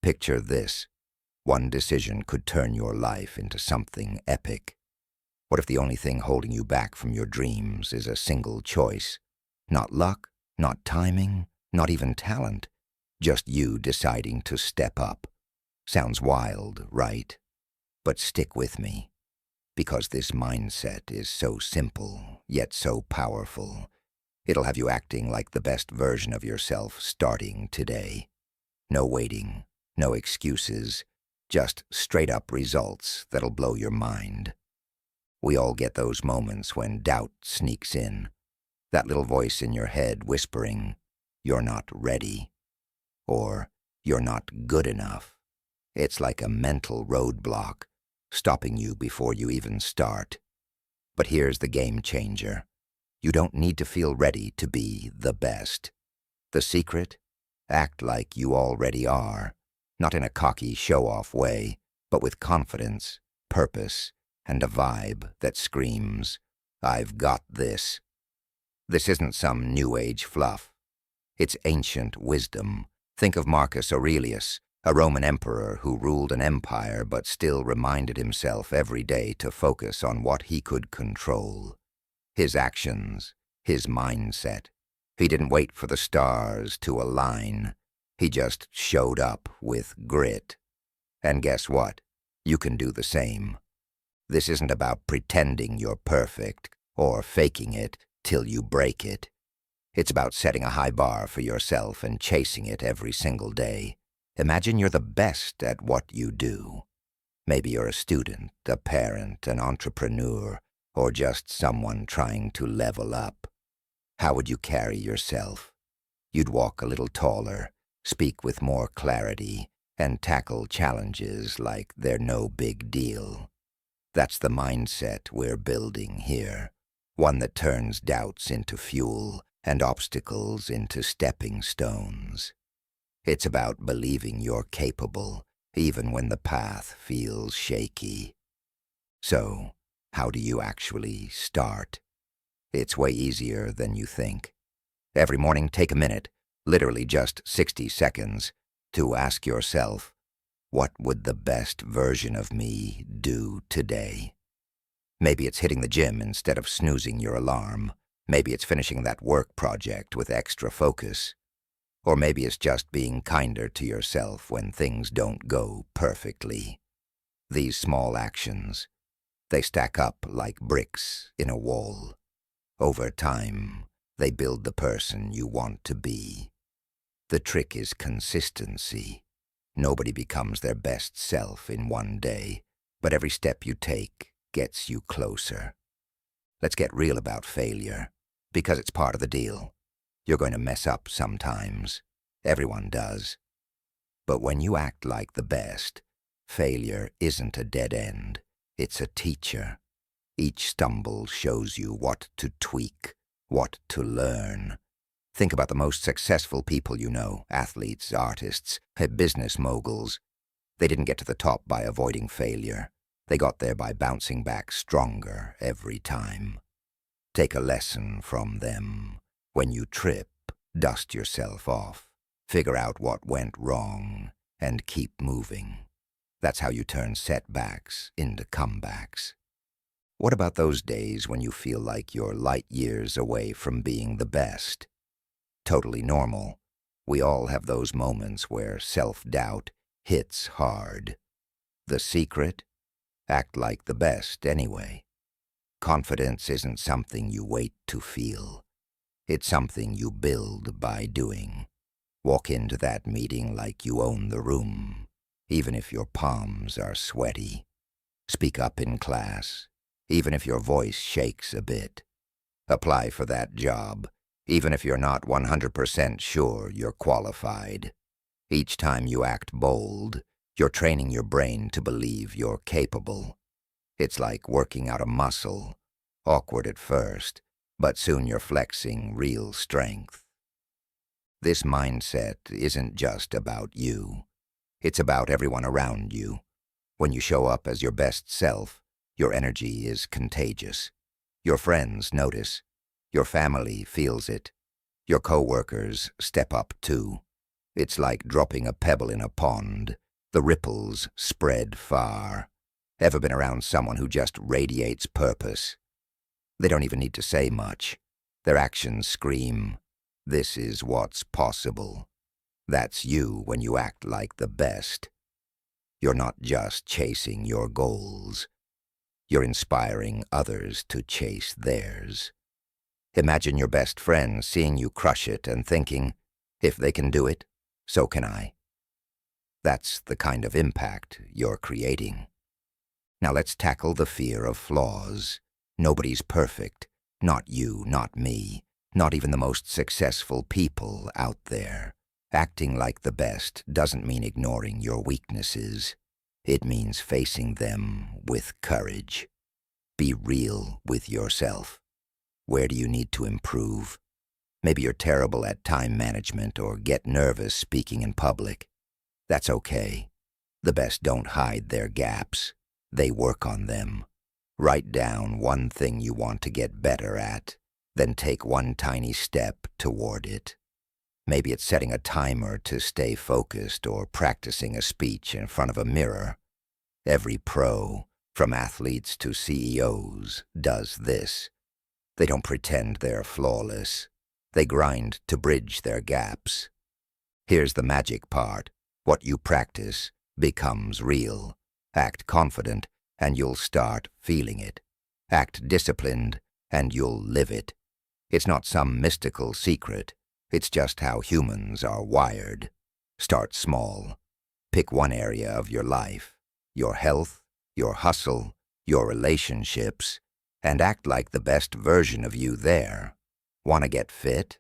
Picture this. One decision could turn your life into something epic. What if the only thing holding you back from your dreams is a single choice? Not luck, not timing, not even talent. Just you deciding to step up. Sounds wild, right? But stick with me. Because this mindset is so simple, yet so powerful. It'll have you acting like the best version of yourself starting today. No waiting, no excuses, just straight-up results that'll blow your mind. We all get those moments when doubt sneaks in. That little voice in your head whispering, "You're not ready," or "You're not good enough." It's like a mental roadblock, stopping you before you even start. But here's the game changer. You don't need to feel ready to be the best. The secret? Act like you already are, not in a cocky show-off way, but with confidence, purpose, and a vibe that screams, "I've got this." This isn't some new age fluff. It's ancient wisdom. Think of Marcus Aurelius, a Roman emperor who ruled an empire but still reminded himself every day to focus on what he could control. His actions, his mindset. He didn't wait for the stars to align. He just showed up with grit. And guess what? You can do the same. This isn't about pretending you're perfect or faking it till you break it. It's about setting a high bar for yourself and chasing it every single day. Imagine you're the best at what you do. Maybe you're a student, a parent, an entrepreneur, or just someone trying to level up. How would you carry yourself? You'd walk a little taller, speak with more clarity, and tackle challenges like they're no big deal. That's the mindset we're building here, one that turns doubts into fuel and obstacles into stepping stones. It's about believing you're capable, even when the path feels shaky. So, how do you actually start? It's way easier than you think. Every morning, take a minute, literally just 60 seconds, to ask yourself, what would the best version of me do today? Maybe it's hitting the gym instead of snoozing your alarm. Maybe it's finishing that work project with extra focus. Or maybe it's just being kinder to yourself when things don't go perfectly. These small actions, they stack up like bricks in a wall. Over time, they build the person you want to be. The trick is consistency. Nobody becomes their best self in one day, but every step you take gets you closer. Let's get real about failure, because it's part of the deal. You're going to mess up sometimes. Everyone does. But when you act like the best, failure isn't a dead end. It's a teacher. Each stumble shows you what to tweak, what to learn. Think about the most successful people you know, athletes, artists, business moguls. They didn't get to the top by avoiding failure. They got there by bouncing back stronger every time. Take a lesson from them. When you trip, dust yourself off. Figure out what went wrong, and keep moving. That's how you turn setbacks into comebacks. What about those days when you feel like you're light years away from being the best? Totally normal. We all have those moments where self-doubt hits hard. The secret? Act like the best anyway. Confidence isn't something you wait to feel. It's something you build by doing. Walk into that meeting like you own the room, even if your palms are sweaty. Speak up in class, even if your voice shakes a bit. Apply for that job, even if you're not 100% sure you're qualified. Each time you act bold, you're training your brain to believe you're capable. It's like working out a muscle, awkward at first, but soon you're flexing real strength. This mindset isn't just about you. It's about everyone around you. When you show up as your best self, your energy is contagious. Your friends notice. Your family feels it. Your coworkers step up too. It's like dropping a pebble in a pond. The ripples spread far. Ever been around someone who just radiates purpose? They don't even need to say much. Their actions scream, "This is what's possible." That's you when you act like the best. You're not just chasing your goals. You're inspiring others to chase theirs. Imagine your best friend seeing you crush it and thinking, "If they can do it, so can I." That's the kind of impact you're creating. Now let's tackle the fear of flaws. Nobody's perfect. Not you, not me, not even the most successful people out there. Acting like the best doesn't mean ignoring your weaknesses. It means facing them with courage. Be real with yourself. Where do you need to improve? Maybe you're terrible at time management or get nervous speaking in public. That's okay. The best don't hide their gaps. They work on them. Write down one thing you want to get better at, then take one tiny step toward it. Maybe it's setting a timer to stay focused or practicing a speech in front of a mirror. Every pro, from athletes to CEOs, does this. They don't pretend they're flawless. They grind to bridge their gaps. Here's the magic part. What you practice becomes real. Act confident, and you'll start feeling it. Act disciplined, and you'll live it. It's not some mystical secret. It's just how humans are wired. Start small. Pick one area of your life, your health, your hustle, your relationships, and act like the best version of you there. Want to get fit?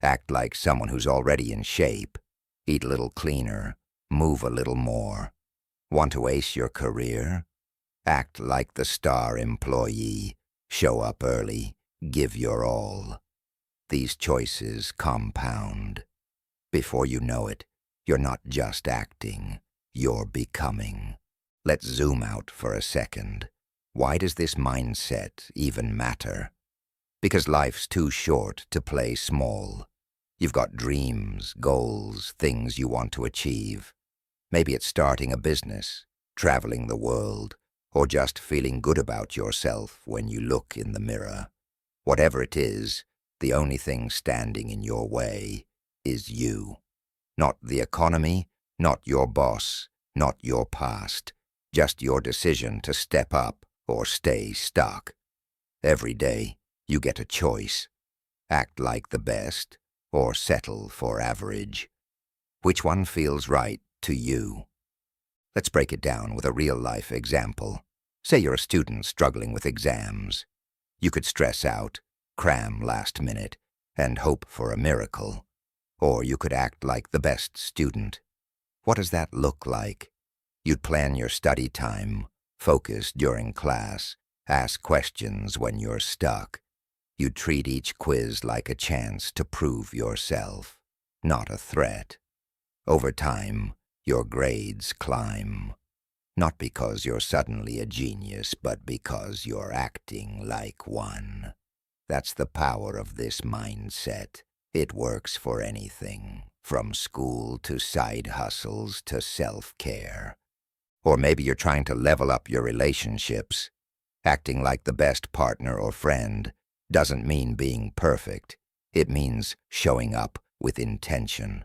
Act like someone who's already in shape. Eat a little cleaner. Move a little more. Want to ace your career? Act like the star employee. Show up early. Give your all. These choices compound. Before you know it, you're not just acting, you're becoming. Let's zoom out for a second. Why does this mindset even matter? Because life's too short to play small. You've got dreams, goals, things you want to achieve. Maybe it's starting a business, traveling the world, or just feeling good about yourself when you look in the mirror. Whatever it is, the only thing standing in your way is you. Not the economy, not your boss, not your past, just your decision to step up or stay stuck. Every day, you get a choice. Act like the best or settle for average. Which one feels right to you? Let's break it down with a real-life example. Say you're a student struggling with exams. You could stress out, cram last minute, and hope for a miracle. Or you could act like the best student. What does that look like? You'd plan your study time, focus during class, ask questions when you're stuck. You'd treat each quiz like a chance to prove yourself, not a threat. Over time, your grades climb. Not because you're suddenly a genius, but because you're acting like one. That's the power of this mindset. It works for anything, from school to side hustles to self-care. Or maybe you're trying to level up your relationships. Acting like the best partner or friend doesn't mean being perfect. It means showing up with intention.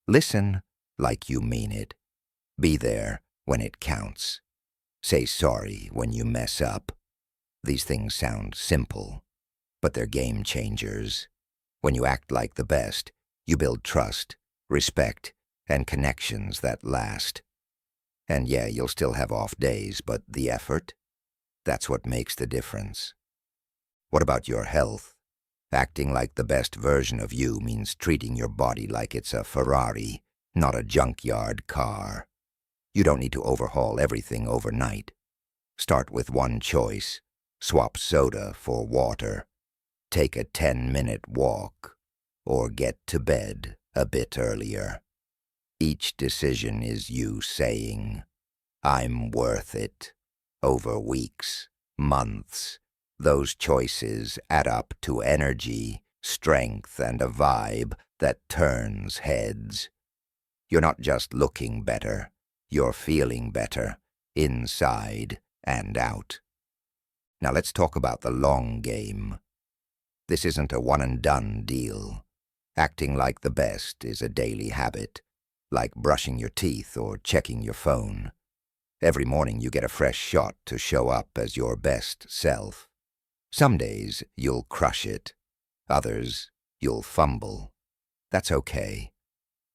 Listen like you mean it. Be there when it counts. Say sorry when you mess up. These things sound simple, but they're game changers. When you act like the best, you build trust, respect, and connections that last. And yeah, you'll still have off days, but the effort, that's what makes the difference. What about your health? Acting like the best version of you means treating your body like it's a Ferrari, not a junkyard car. You don't need to overhaul everything overnight. Start with one choice. Swap soda for water. Take a 10-minute walk. Or get to bed a bit earlier. Each decision is you saying, "I'm worth it." Over weeks, months, those choices add up to energy, strength, and a vibe that turns heads. You're not just looking better, you're feeling better, inside and out. Now let's talk about the long game. This isn't a one-and-done deal. Acting like the best is a daily habit, like brushing your teeth or checking your phone. Every morning you get a fresh shot to show up as your best self. Some days you'll crush it. Others you'll fumble. That's okay.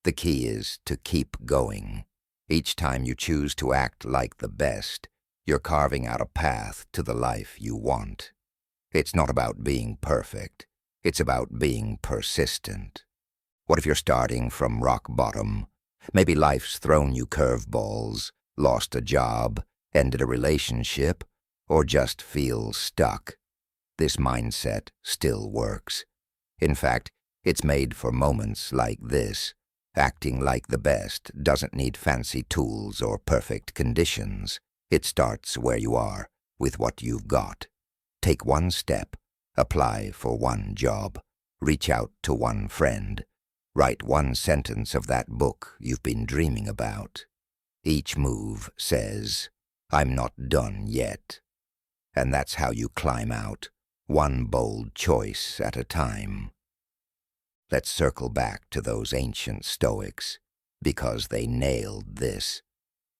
The key is to keep going. Each time you choose to act like the best, you're carving out a path to the life you want. It's not about being perfect. It's about being persistent. What if you're starting from rock bottom? Maybe life's thrown you curveballs, lost a job, ended a relationship, or just feel stuck. This mindset still works. In fact, it's made for moments like this. Acting like the best doesn't need fancy tools or perfect conditions. It starts where you are, with what you've got. Take one step, apply for one job, reach out to one friend, write one sentence of that book you've been dreaming about. Each move says, "I'm not done yet." And that's how you climb out, one bold choice at a time. Let's circle back to those ancient Stoics, because they nailed this.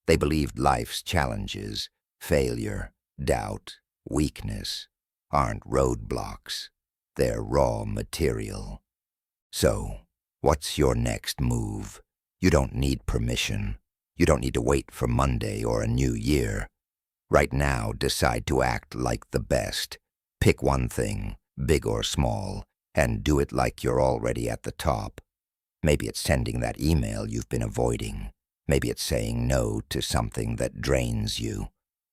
They believed life's challenges, failure, doubt, weakness, aren't roadblocks. They're raw material. So, what's your next move? You don't need permission. You don't need to wait for Monday or a new year. Right now, decide to act like the best. Pick one thing, big or small, and do it like you're already at the top. Maybe it's sending that email you've been avoiding. Maybe it's saying no to something that drains you.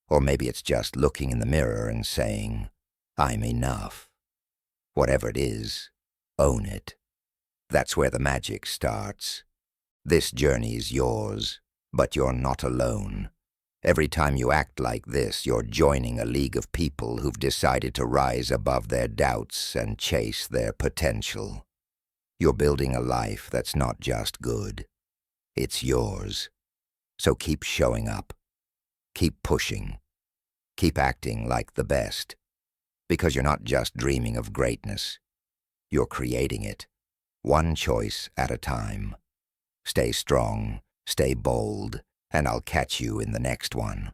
Or maybe it's just looking in the mirror and saying, "I'm enough." Whatever it is, own it. That's where the magic starts. This journey's yours, but you're not alone. Every time you act like this, you're joining a league of people who've decided to rise above their doubts and chase their potential. You're building a life that's not just good. It's yours. So keep showing up. Keep pushing. Keep acting like the best. Because you're not just dreaming of greatness. You're creating it, one choice at a time. Stay strong, stay bold, and I'll catch you in the next one.